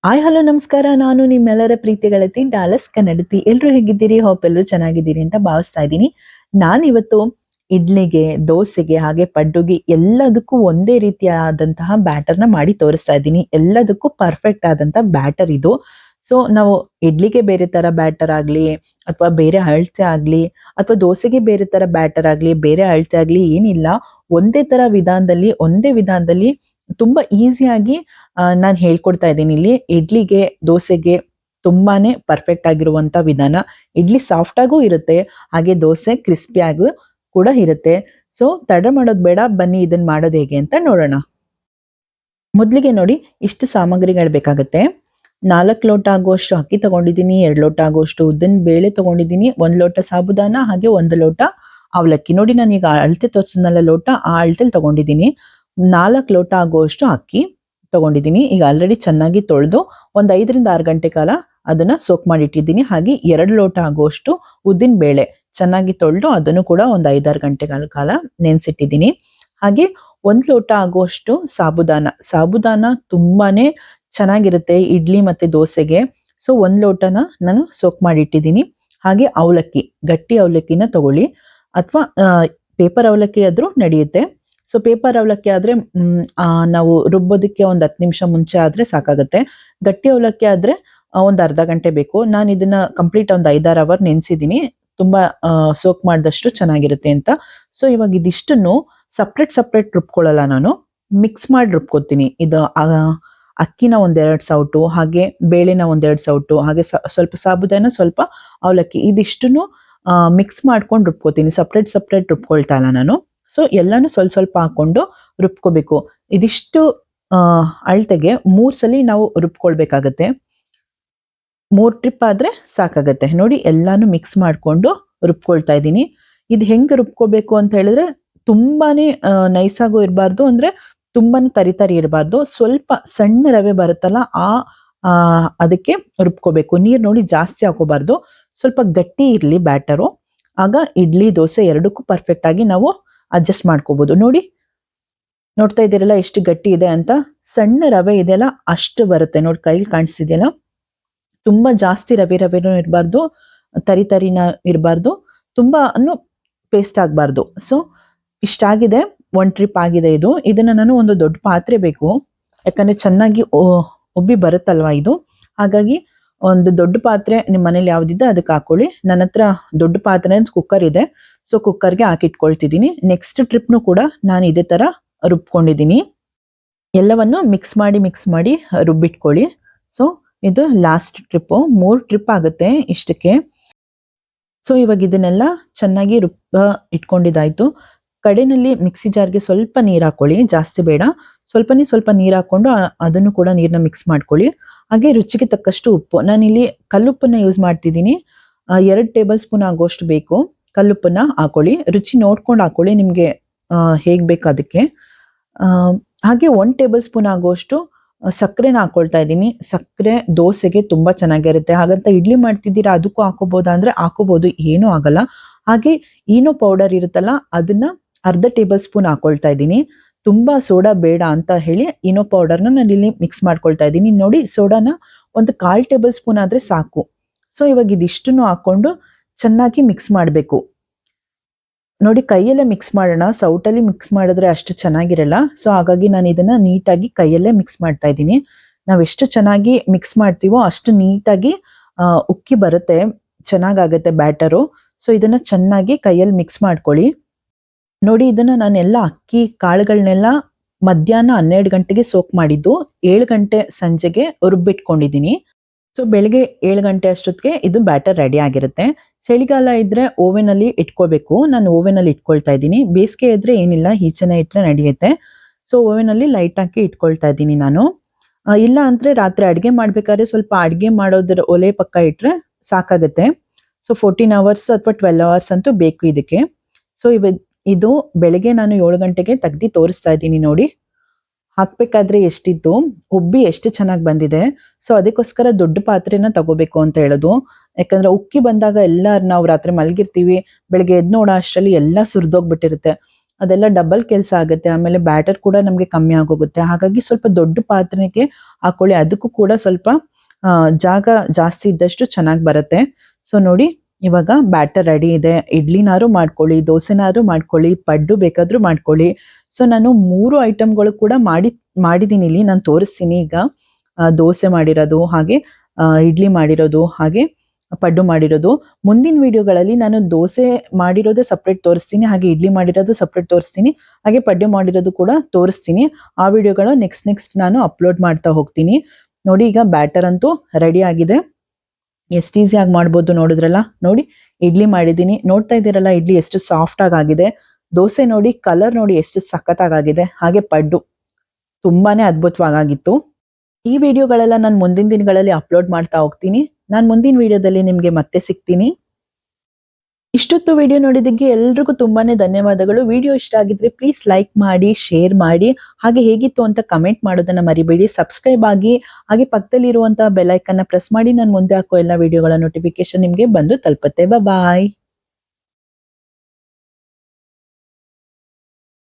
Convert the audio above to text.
Hi hello ನಮಸ್ಕಾರ. ನಾನು ನಿಮ್ಮೆಲ್ಲರ ಪ್ರೀತಿ ಗೆಳತಿ ಡಾಲಸ್ ಕನ್ನಡತಿ. ಎಲ್ರು ಹೇಗಿದ್ದೀರಿ? ಹೋಪ್ ಎಲ್ಲರೂ ಚೆನ್ನಾಗಿದ್ದೀರಿ ಅಂತ ಭಾವಿಸ್ತಾ ಇದ್ದೀನಿ. ನಾನಿವತ್ತು ಇಡ್ಲಿಗೆ, ದೋಸೆಗೆ ಹಾಗೆ ಪಡ್ಡುಗೆ ಎಲ್ಲದಕ್ಕೂ ಒಂದೇ ರೀತಿಯಾದಂತಹ ಬ್ಯಾಟರ್‌ನ ಮಾಡಿ ತೋರಿಸ್ತಾ ಇದ್ದೀನಿ. ಎಲ್ಲದಕ್ಕೂ ಪರ್ಫೆಕ್ಟ್ ಆದಂತ ಬ್ಯಾಟರ್ ಇದು. ಸೊ ನಾವು ಇಡ್ಲಿಗೆ ಬೇರೆ ತರ ಬ್ಯಾಟರ್ ಆಗ್ಲಿ ಅಥವಾ ಬೇರೆ ಅಳತೆ ಆಗ್ಲಿ ಅಥವಾ ದೋಸೆಗೆ ಬೇರೆ ತರ ಬ್ಯಾಟರ್ ಆಗ್ಲಿ ಬೇರೆ ಅಳತೆ ಆಗ್ಲಿ ಏನಿಲ್ಲ. ಒಂದೇ ತರ ವಿಧಾನದಲ್ಲಿ ಒಂದೇ ವಿಧಾನದಲ್ಲಿ ತುಂಬಾ ಈಸಿಯಾಗಿ ನಾನು ಹೇಳ್ಕೊಡ್ತಾ ಇದ್ದೀನಿ ಇಲ್ಲಿ. ಇಡ್ಲಿಗೆ, ದೋಸೆಗೆ ತುಂಬಾನೇ ಪರ್ಫೆಕ್ಟ್ ಆಗಿರುವಂತ ವಿಧಾನ. ಇಡ್ಲಿ ಸಾಫ್ಟ್ ಆಗೂ ಇರುತ್ತೆ, ಹಾಗೆ ದೋಸೆ ಕ್ರಿಸ್ಪಿ ಆಗೂ ಕೂಡ ಇರುತ್ತೆ. ಸೊ ತಡ ಮಾಡೋದು ಬೇಡ, ಬನ್ನಿ ಇದನ್ನ ಮಾಡೋದು ಹೇಗೆ ಅಂತ ನೋಡೋಣ. ಮೊದಲಿಗೆ ನೋಡಿ, ಇಷ್ಟು ಸಾಮಗ್ರಿಗಳು ಬೇಕಾಗುತ್ತೆ. 4 ಲೋಟ ಆಗುವಷ್ಟು ಅಕ್ಕಿ ತಗೊಂಡಿದ್ದೀನಿ, 2 ಲೋಟ ಆಗುವಷ್ಟು ಉದ್ದಿನ ಬೇಳೆ ತಗೊಂಡಿದ್ದೀನಿ, 1 ಲೋಟ ಸಾಬುದಾನ ಹಾಗೆ 1 ಲೋಟ ಅವಲಕ್ಕಿ. ನೋಡಿ ನಾನೀಗ ಅಳತೆ ತೋರಿಸಿದ್ನಲ್ಲ ಲೋಟ, ಆ ಅಳತೆಲಿ ತಗೊಂಡಿದ್ದೀನಿ. 4 ಲೋಟ ಆಗುವಷ್ಟು ಅಕ್ಕಿ ತಗೊಂಡಿದ್ದೀನಿ. ಈಗ ಆಲ್ರೆಡಿ ಚೆನ್ನಾಗಿ ತೊಳೆದು ಒಂದು 5ರಿಂದ 6 ಗಂಟೆ ಕಾಲ ಅದನ್ನ ಸೋಕ್ ಮಾಡಿ ಇಟ್ಟಿದ್ದೀನಿ. ಹಾಗೆ 2 ಲೋಟ ಆಗುವಷ್ಟು ಉದ್ದಿನ ಬೇಳೆ ಚೆನ್ನಾಗಿ ತೊಳೆದು ಅದನ್ನು ಕೂಡ ಒಂದು 5-6 ಗಂಟೆಗಳ ಕಾಲ ನೆನೆಸಿಟ್ಟಿದ್ದೀನಿ. ಹಾಗೆ 1 ಲೋಟ ಆಗುವಷ್ಟು ಸಾಬುದಾನ. ಸಾಬುದಾನ ತುಂಬಾನೇ ಚೆನ್ನಾಗಿರುತ್ತೆ ಇಡ್ಲಿ ಮತ್ತೆ ದೋಸೆಗೆ. ಸೊ 1 ಲೋಟನ ನಾನು ಸೋಕ್ ಮಾಡಿ ಇಟ್ಟಿದ್ದೀನಿ. ಹಾಗೆ ಅವಲಕ್ಕಿ, ಗಟ್ಟಿ ಅವಲಕ್ಕಿನ ತಗೊಳ್ಳಿ ಅಥವಾ ಪೇಪರ್ ಅವಲಕ್ಕಿ ಆದ್ರೂ ನಡೆಯುತ್ತೆ. ಸೊ ಪೇಪರ್ ಅವಲಕ್ಕಿ ಆದ್ರೆ ನಾವು ರುಬ್ಬೋದಕ್ಕೆ ಒಂದು 10 ನಿಮಿಷ ಮುಂಚೆ ಆದ್ರೆ ಸಾಕಾಗುತ್ತೆ. ಗಟ್ಟಿ ಅವಲಕ್ಕಿ ಆದ್ರೆ ಒಂದು ಅರ್ಧ ಗಂಟೆ ಬೇಕು. ನಾನು ಇದನ್ನ ಕಂಪ್ಲೀಟ್ ಒಂದು 5-6 ಅವರ್ ನೆನೆಸಿದ್ದೀನಿ. ತುಂಬಾ ಸೋಕ್ ಮಾಡಿದಷ್ಟು ಚೆನ್ನಾಗಿರುತ್ತೆ ಅಂತ. ಸೊ ಇವಾಗ ಇದಿಷ್ಟನ್ನು ಸಪ್ರೇಟ್ ರುಬ್ಕೊಳ್ಳಲ್ಲ ನಾನು. ಮಿಕ್ಸ್ ಮಾಡಿ ರುಬ್ಕೋತೀನಿ. ಇದು ಅಕ್ಕಿನ ಒಂದೆರಡು ಸೌಟು, ಹಾಗೆ ಬೇಳೆನ ಒಂದೆರಡು ಸೌಟು, ಹಾಗೆ ಸ್ವಲ್ಪ ಸಾಬುದಾನ, ಸ್ವಲ್ಪ ಅವಲಕ್ಕಿ ಇದಿಷ್ಟನ್ನು ಮಿಕ್ಸ್ ಮಾಡ್ಕೊಂಡು ರುಬ್ಕೋತೀನಿ. ಸಪ್ರೇಟ್ ರುಬ್ಕೊಳ್ತಾ ಇಲ್ಲ ನಾನು. ಸೊ ಎಲ್ಲಾನು ಸ್ವಲ್ಪ ಹಾಕೊಂಡು ರುಬ್ಕೋಬೇಕು. ಇದಿಷ್ಟು ಅಳತೆಗೆ 3 ಸಲ ನಾವು ರುಬ್ಕೊಳ್ಬೇಕಾಗತ್ತೆ. 3 ಟ್ರಿಪ್ ಆದ್ರೆ ಸಾಕಾಗತ್ತೆ. ನೋಡಿ ಎಲ್ಲಾನು ಮಿಕ್ಸ್ ಮಾಡ್ಕೊಂಡು ರುಬ್ಕೊಳ್ತಾ ಇದ್ದೀನಿ. ಇದು ಹೆಂಗೆ ರುಬ್ಕೋಬೇಕು ಅಂತ ಹೇಳಿದ್ರೆ ತುಂಬಾನೇ ನೈಸಾಗೂ ಇರಬಾರ್ದು, ಅಂದ್ರೆ ತುಂಬಾನೇ ತರಿ ಇರಬಾರ್ದು. ಸ್ವಲ್ಪ ಸಣ್ಣ ರವೆ ಬರುತ್ತಲ್ಲ ಅದಕ್ಕೆ ರುಬ್ಕೋಬೇಕು. ನೀರು ನೋಡಿ ಜಾಸ್ತಿ ಹಾಕೋಬಾರ್ದು. ಸ್ವಲ್ಪ ಗಟ್ಟಿ ಇರಲಿ ಬ್ಯಾಟರು. ಆಗ ಇಡ್ಲಿ ದೋಸೆ ಎರಡಕ್ಕೂ ಪರ್ಫೆಕ್ಟ್ ಆಗಿ ನಾವು ಅಡ್ಜಸ್ಟ್ ಮಾಡ್ಕೋಬಹುದು. ನೋಡ್ತಾ ಇದ್ದೀರಲ್ಲ ಎಷ್ಟು ಗಟ್ಟಿ ಇದೆ ಅಂತ. ಸಣ್ಣ ರವೆ ಇದೆಯಲ್ಲ ಅಷ್ಟು ಬರುತ್ತೆ ನೋಡಿ, ಕೈಲಿ ಕಾಣಿಸ್ತಿದೆಯಲ್ಲ. ತುಂಬಾ ಜಾಸ್ತಿ ರವೆನೂ ಇರಬಾರ್ದು, ತರಿನ ಇರಬಾರ್ದು, ತುಂಬಾ ಪೇಸ್ಟ್ ಆಗಬಾರ್ದು. ಸೊ ಇಷ್ಟಾಗಿದೆ, 1 ಟ್ರಿಪ್ ಆಗಿದೆ ಇದು. ಇದನ್ನ ನಾನು ಒಂದು ದೊಡ್ಡ ಪಾತ್ರೆ ಬೇಕು, ಯಾಕಂದ್ರೆ ಚೆನ್ನಾಗಿ ಉಬ್ಬಿ ಬರುತ್ತಲ್ವಾ ಇದು. ಹಾಗಾಗಿ ಒಂದು ದೊಡ್ಡ ಪಾತ್ರೆ ನಿಮ್ಮ ಮನೇಲಿ ಯಾವ್ದಿದೆ ಅದಕ್ಕೆ ಹಾಕೊಳ್ಳಿ. ನನ್ನ ಹತ್ರ ದೊಡ್ಡ ಪಾತ್ರೆ ಕುಕ್ಕರ್ ಇದೆ. ಸೊ ಕುಕ್ಕರ್ಗೆ ಹಾಕಿಟ್ಕೊಳ್ತಿದ್ದೀನಿ. ನೆಕ್ಸ್ಟ್ ಟ್ರಿಪ್ನು ಕೂಡ ನಾನು ಇದೇ ತರ ರುಬ್ಕೊಂಡಿದ್ದೀನಿ. ಎಲ್ಲವನ್ನು ಮಿಕ್ಸ್ ಮಾಡಿ ರುಬ್ಬಿಟ್ಕೊಳ್ಳಿ. ಸೊ ಇದು ಲಾಸ್ಟ್ ಟ್ರಿಪ್ಪು. 3 ಟ್ರಿಪ್ ಆಗುತ್ತೆ ಇಷ್ಟಕ್ಕೆ. ಸೊ ಇವಾಗ ಇದನ್ನೆಲ್ಲ ಚೆನ್ನಾಗಿ ಇಟ್ಕೊಂಡಿದ್ದಾಯ್ತು. ಕಡೆನಲ್ಲಿ ಮಿಕ್ಸಿ ಜಾರ್ಗೆ ಸ್ವಲ್ಪ ನೀರು ಹಾಕೊಳ್ಳಿ, ಜಾಸ್ತಿ ಬೇಡ. ಸ್ವಲ್ಪ ನೀರು ಹಾಕೊಂಡು ಅದನ್ನು ಕೂಡ ನೀರನ್ನ ಮಿಕ್ಸ್ ಮಾಡ್ಕೊಳ್ಳಿ. ಹಾಗೆ ರುಚಿಗೆ ತಕ್ಕಷ್ಟು ಉಪ್ಪು. ನಾನಿಲ್ಲಿ ಕಲ್ಲುಪ್ಪನ್ನ ಯೂಸ್ ಮಾಡ್ತಿದ್ದೀನಿ. 2 ಟೇಬಲ್ ಸ್ಪೂನ್ ಆಗೋಷ್ಟು ಬೇಕು. ಕಲ್ಲುಪ್ಪನ್ನ ಹಾಕೊಳ್ಳಿ. ರುಚಿ ನೋಡ್ಕೊಂಡು ಹಾಕೊಳ್ಳಿ, ನಿಮಗೆ ಹೇಗೆ ಬೇಕು ಅದಕ್ಕೆ. ಹಾಗೆ 1 ಟೇಬಲ್ ಸ್ಪೂನ್ ಆಗುವಷ್ಟು ಸಕ್ಕರೆನ ಹಾಕೊಳ್ತಾ ಇದ್ದೀನಿ. ಸಕ್ಕರೆ ದೋಸೆಗೆ ತುಂಬಾ ಚೆನ್ನಾಗಿರುತ್ತೆ. ಹಾಗಂತ ಇಡ್ಲಿ ಮಾಡ್ತಿದ್ದೀರಾ ಅದಕ್ಕೂ ಹಾಕೋಬಹುದಾ ಅಂದ್ರೆ ಹಾಕೋಬಹುದು, ಏನೂ ಆಗಲ್ಲ. ಹಾಗೆ ಈನೋ ಪೌಡರ್ ಇರುತ್ತಲ್ಲ, ಅದನ್ನ ಅರ್ಧ ಟೇಬಲ್ ಸ್ಪೂನ್ ಹಾಕೊಳ್ತಾ ಇದ್ದೀನಿ. ತುಂಬಾ ಸೋಡಾ ಬೇಡ ಅಂತ ಹೇಳಿ ಈನೋ ಪೌಡರ್ನ ನಾನು ಇಲ್ಲಿ ಮಿಕ್ಸ್ ಮಾಡ್ಕೊಳ್ತಾ ಇದ್ದೀನಿ. ನೋಡಿ, ಸೋಡಾನ ಒಂದು 1/4 ಟೇಬಲ್ ಸ್ಪೂನ್ ಆದ್ರೆ ಸಾಕು. ಸೊ ಇವಾಗ ಇದಿಷ್ಟನ್ನು ಹಾಕೊಂಡು ಚೆನ್ನಾಗಿ ಮಿಕ್ಸ್ ಮಾಡಬೇಕು. ನೋಡಿ, ಕೈಯಲ್ಲೇ ಮಿಕ್ಸ್ ಮಾಡೋಣ, ಸೌಟಲ್ಲಿ ಮಿಕ್ಸ್ ಮಾಡಿದ್ರೆ ಅಷ್ಟು ಚೆನ್ನಾಗಿರಲ್ಲ. ಸೊ ಹಾಗಾಗಿ ನಾನು ಇದನ್ನ ನೀಟಾಗಿ ಕೈಯಲ್ಲೇ ಮಿಕ್ಸ್ ಮಾಡ್ತಾ ಇದ್ದೀನಿ. ನಾವು ಎಷ್ಟು ಚೆನ್ನಾಗಿ ಮಿಕ್ಸ್ ಮಾಡ್ತೀವೋ ಅಷ್ಟು ನೀಟಾಗಿ ಉಕ್ಕಿ ಬರುತ್ತೆ, ಚೆನ್ನಾಗಾಗತ್ತೆ ಬ್ಯಾಟರು. ಸೊ ಇದನ್ನ ಚೆನ್ನಾಗಿ ಕೈಯಲ್ಲಿ ಮಿಕ್ಸ್ ಮಾಡ್ಕೊಳ್ಳಿ. ನೋಡಿ, ಇದನ್ನ ನಾನೆಲ್ಲ ಅಕ್ಕಿ ಕಾಳುಗಳನ್ನೆಲ್ಲ ಮಧ್ಯಾಹ್ನ 12 ಗಂಟೆಗೆ ಸೋಕ್ ಮಾಡಿದ್ದು 7 ಗಂಟೆ ಸಂಜೆಗೆ ರುಬ್ಬಿಟ್ಕೊಂಡಿದ್ದೀನಿ. ಸೊ ಬೆಳಿಗ್ಗೆ 7 ಗಂಟೆ ಅಷ್ಟೊತ್ತಿಗೆ ಇದು ಬ್ಯಾಟರ್ ರೆಡಿ ಆಗಿರುತ್ತೆ. ಚಳಿಗಾಲ ಇದ್ರೆ ಓವೆನ್ ಅಲ್ಲಿ ಇಟ್ಕೋಬೇಕು. ನಾನು ಓವೆನ್ ಅಲ್ಲಿ ಇಟ್ಕೊಳ್ತಾ ಇದ್ದೀನಿ. ಬೇಸಿಗೆ ಇದ್ರೆ ಏನಿಲ್ಲ, ಈಚೆನೆ ಇಟ್ರೆ ನಡೆಯುತ್ತೆ. ಸೊ ಓವೆನ್ ಅಲ್ಲಿ ಲೈಟ್ ಹಾಕಿ ಇಟ್ಕೊಳ್ತಾ ಇದ್ದೀನಿ ನಾನು. ಇಲ್ಲ ಅಂದ್ರೆ ರಾತ್ರಿ ಅಡ್ಗೆ ಮಾಡ್ಬೇಕಾದ್ರೆ ಸ್ವಲ್ಪ ಅಡ್ಗೆ ಮಾಡೋದ್ರ ಒಲೆ ಪಕ್ಕ ಇಟ್ರೆ ಸಾಕಾಗುತ್ತೆ. ಸೊ 14 ಅವರ್ಸ್ ಅಥವಾ 12 ಅವರ್ಸ್ ಅಂತೂ ಬೇಕು ಇದಕ್ಕೆ. ಸೊ ಇದು ಬೆಳಗ್ಗೆ ನಾನು 7 ಗಂಟೆಗೆ ತೆಗ್ದು ತೋರಿಸ್ತಾ ಇದ್ದೀನಿ. ನೋಡಿ, ಹಾಕ್ಬೇಕಾದ್ರೆ ಎಷ್ಟಿತ್ತು, ಉಬ್ಬಿ ಎಷ್ಟು ಚೆನ್ನಾಗಿ ಬಂದಿದೆ. ಸೊ ಅದಕ್ಕೋಸ್ಕರ ದೊಡ್ಡ ಪಾತ್ರೆನ ತಗೋಬೇಕು ಅಂತ ಹೇಳೋದು. ಯಾಕಂದ್ರೆ ಉಕ್ಕಿ ಬಂದಾಗ ಎಲ್ಲ ನಾವು ರಾತ್ರಿ ಮಲಗಿರ್ತೀವಿ, ಬೆಳಗ್ಗೆ ಎದ್ದು ನೋಡೋ ಅಷ್ಟರಲ್ಲಿ ಎಲ್ಲ ಸುರಿದೋಗ್ಬಿಟ್ಟಿರುತ್ತೆ. ಅದೆಲ್ಲ ಡಬಲ್ ಕೆಲಸ ಆಗುತ್ತೆ. ಆಮೇಲೆ ಬ್ಯಾಟರ್ ಕೂಡ ನಮಗೆ ಕಮ್ಮಿ ಆಗೋಗುತ್ತೆ. ಹಾಗಾಗಿ ಸ್ವಲ್ಪ ದೊಡ್ಡ ಪಾತ್ರೆಗೆ ಹಾಕೊಳ್ಳಿ. ಅದಕ್ಕೂ ಕೂಡ ಸ್ವಲ್ಪ ಜಾಗ ಜಾಸ್ತಿ ಇದ್ದಷ್ಟು ಚೆನ್ನಾಗಿ ಬರುತ್ತೆ. ಸೊ ನೋಡಿ, ಇವಾಗ ಬ್ಯಾಟರ್ ರೆಡಿ ಇದೆ. ಇಡ್ಲಿನಾರು ಮಾಡ್ಕೊಳ್ಳಿ, ದೋಸೆನಾರು ಮಾಡ್ಕೊಳ್ಳಿ, ಪಡ್ಡು ಬೇಕಾದ್ರೂ ಮಾಡ್ಕೊಳ್ಳಿ. ಸೊ ನಾನು 3 ಐಟಮ್ಗಳು ಕೂಡ ಮಾಡಿದ್ದೀನಿ ಇಲ್ಲಿ. ನಾನು ತೋರಿಸ್ತೀನಿ ಈಗ. ದೋಸೆ ಮಾಡಿರೋದು, ಹಾಗೆ ಇಡ್ಲಿ ಮಾಡಿರೋದು, ಹಾಗೆ ಪಡ್ಡು ಮಾಡಿರೋದು. ಮುಂದಿನ ವಿಡಿಯೋಗಳಲ್ಲಿ ನಾನು ದೋಸೆ ಮಾಡಿರೋದೇ ಸಪ್ರೇಟ್ ತೋರಿಸ್ತೀನಿ, ಹಾಗೆ ಇಡ್ಲಿ ಮಾಡಿರೋದು ಸಪ್ರೇಟ್ ತೋರಿಸ್ತೀನಿ, ಹಾಗೆ ಪಡ್ಡು ಮಾಡಿರೋದು ಕೂಡ ತೋರಿಸ್ತೀನಿ. ಆ ವಿಡಿಯೋಗಳು ನೆಕ್ಸ್ಟ್ ನಾನು ಅಪ್ಲೋಡ್ ಮಾಡ್ತಾ ಹೋಗ್ತೀನಿ. ನೋಡಿ, ಈಗ ಬ್ಯಾಟರ್ ಅಂತೂ ರೆಡಿ ಆಗಿದೆ. ಎಷ್ಟು ಈಸಿಯಾಗಿ ಮಾಡ್ಬೋದು ನೋಡಿದ್ರಲ್ಲ. ನೋಡಿ, ಇಡ್ಲಿ ಮಾಡಿದ್ದೀನಿ, ನೋಡ್ತಾ ಇದ್ದೀರಲ್ಲ ಇಡ್ಲಿ ಎಷ್ಟು ಸಾಫ್ಟ್ ಆಗಿದೆ. ದೋಸೆ ನೋಡಿ, ಕಲರ್ ನೋಡಿ ಎಷ್ಟು ಸಖತ್ತಾಗಿದೆ. ಹಾಗೆ ಪಡ್ಡು ತುಂಬಾನೇ ಅದ್ಭುತವಾಗಿತ್ತು. ಈ ವಿಡಿಯೋಗಳೆಲ್ಲ ನಾನು ಮುಂದಿನ ದಿನಗಳಲ್ಲಿ ಅಪ್ಲೋಡ್ ಮಾಡ್ತಾ ಹೋಗ್ತೀನಿ. ನಾನು ಮುಂದಿನ ವಿಡಿಯೋದಲ್ಲಿ ನಿಮಗೆ ಮತ್ತೆ ಸಿಗ್ತೀನಿ. ಇಷ್ಟೊತ್ತು ವಿಡಿಯೋ ನೋಡಿದ್ದಕ್ಕೆ ಎಲ್ರಿಗೂ ತುಂಬಾನೇ ಧನ್ಯವಾದಗಳು. ವಿಡಿಯೋ ಇಷ್ಟ ಆಗಿದ್ರೆ ಪ್ಲೀಸ್ ಲೈಕ್ ಮಾಡಿ, ಶೇರ್ ಮಾಡಿ, ಹಾಗೆ ಹೇಗಿತ್ತು ಅಂತ ಕಮೆಂಟ್ ಮಾಡೋದನ್ನ ಮರಿಬೇಡಿ. ಸಬ್ಸ್ಕ್ರೈಬ್ ಆಗಿ, ಹಾಗೆ ಪಕ್ಕದಲ್ಲಿರುವಂತಹ ಬೆಲ್ ಐಕನ್ನ ಪ್ರೆಸ್ ಮಾಡಿ. ನಾನು ಮುಂದೆ ಹಾಕೋ ಎಲ್ಲ ವಿಡಿಯೋಗಳ ನೋಟಿಫಿಕೇಶನ್ ನಿಮಗೆ ಬಂದು ತಲುಪುತ್ತೆ. ಬಾಯ್.